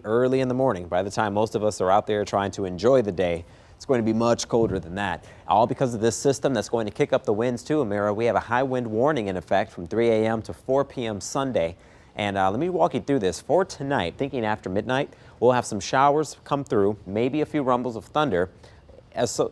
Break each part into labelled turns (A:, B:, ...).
A: early in the morning. By the time most of us are out there trying to enjoy the day, it's going to be much colder than that. All because of this system that's going to kick up the winds too, Amira. We have a high wind warning in effect from 3 a.m. to 4 p.m. Sunday. And let me walk you through this. For tonight, thinking after midnight, we'll have some showers come through, maybe a few rumbles of thunder.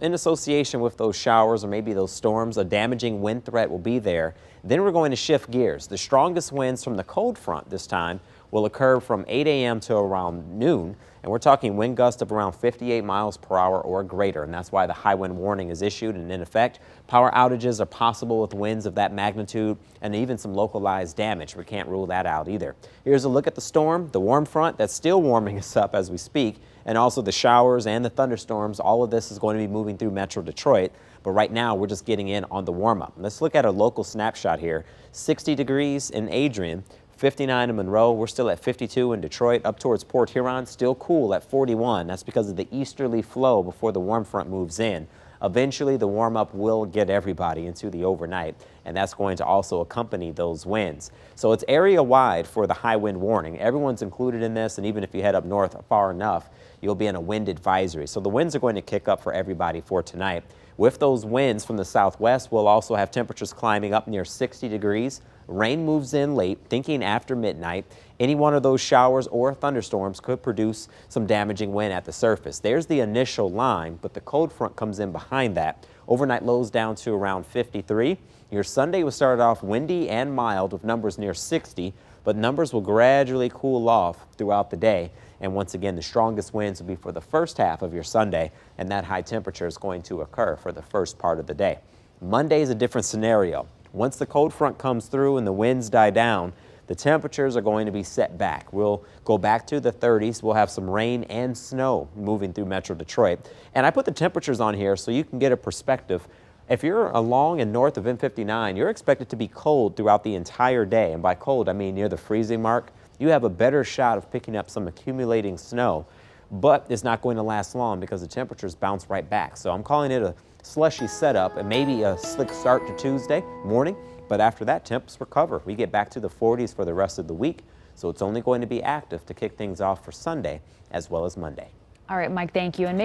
A: In association with those showers or maybe those storms, a damaging wind threat will be there. Then we're going to shift gears. The strongest winds from the cold front this time will occur from 8 a.m. to around noon. And we're talking wind gusts of around 58 miles per hour or greater. And that's why the high wind warning is issued and in effect. Power outages are possible with winds of that magnitude and even some localized damage. We can't rule that out either. Here's a look at the storm, the warm front that's still warming us up as we speak, and also the showers and the thunderstorms. All of this is going to be moving through Metro Detroit. But right now, we're just getting in on the warm-up. Let's look at a local snapshot here. 60 degrees in Adrian, 59 in Monroe. We're still at 52 in Detroit. Up towards Port Huron, still cool at 41. That's because of the easterly flow before the warm front moves in. Eventually, the warm-up will get everybody into the overnight, and that's going to also accompany those winds. So it's area-wide for the high wind warning. Everyone's included in this, and even if you head up north far enough, you'll be in a wind advisory. So the winds are going to kick up for everybody for tonight. With those winds from the southwest, we'll also have temperatures climbing up near 60 degrees. Rain moves in late, thinking after midnight. Any one of those showers or thunderstorms could produce some damaging wind at the surface. There's the initial line, but the cold front comes in behind that. Overnight lows down to around 53. Your Sunday will start off windy and mild with numbers near 60, but numbers will gradually cool off throughout the day. And once again, the strongest winds will be for the first half of your Sunday, and that high temperature is going to occur for the first part of the day. Monday is a different scenario. Once the cold front comes through and the winds die down, the temperatures are going to be set back. We'll go back to the 30s. We'll have some rain and snow moving through Metro Detroit. And I put the temperatures on here so you can get a perspective. If you're along and north of M59, you're expected to be cold throughout the entire day. And by cold, I mean near the freezing mark. You have a better shot of picking up some accumulating snow, but it's not going to last long because the temperatures bounce right back. So I'm calling it a slushy setup and maybe a slick start to Tuesday morning, but after that, temps recover. We get back to the 40s for the rest of the week, so it's only going to be active to kick things off for Sunday as well as Monday.
B: All right, Mike, thank you. And make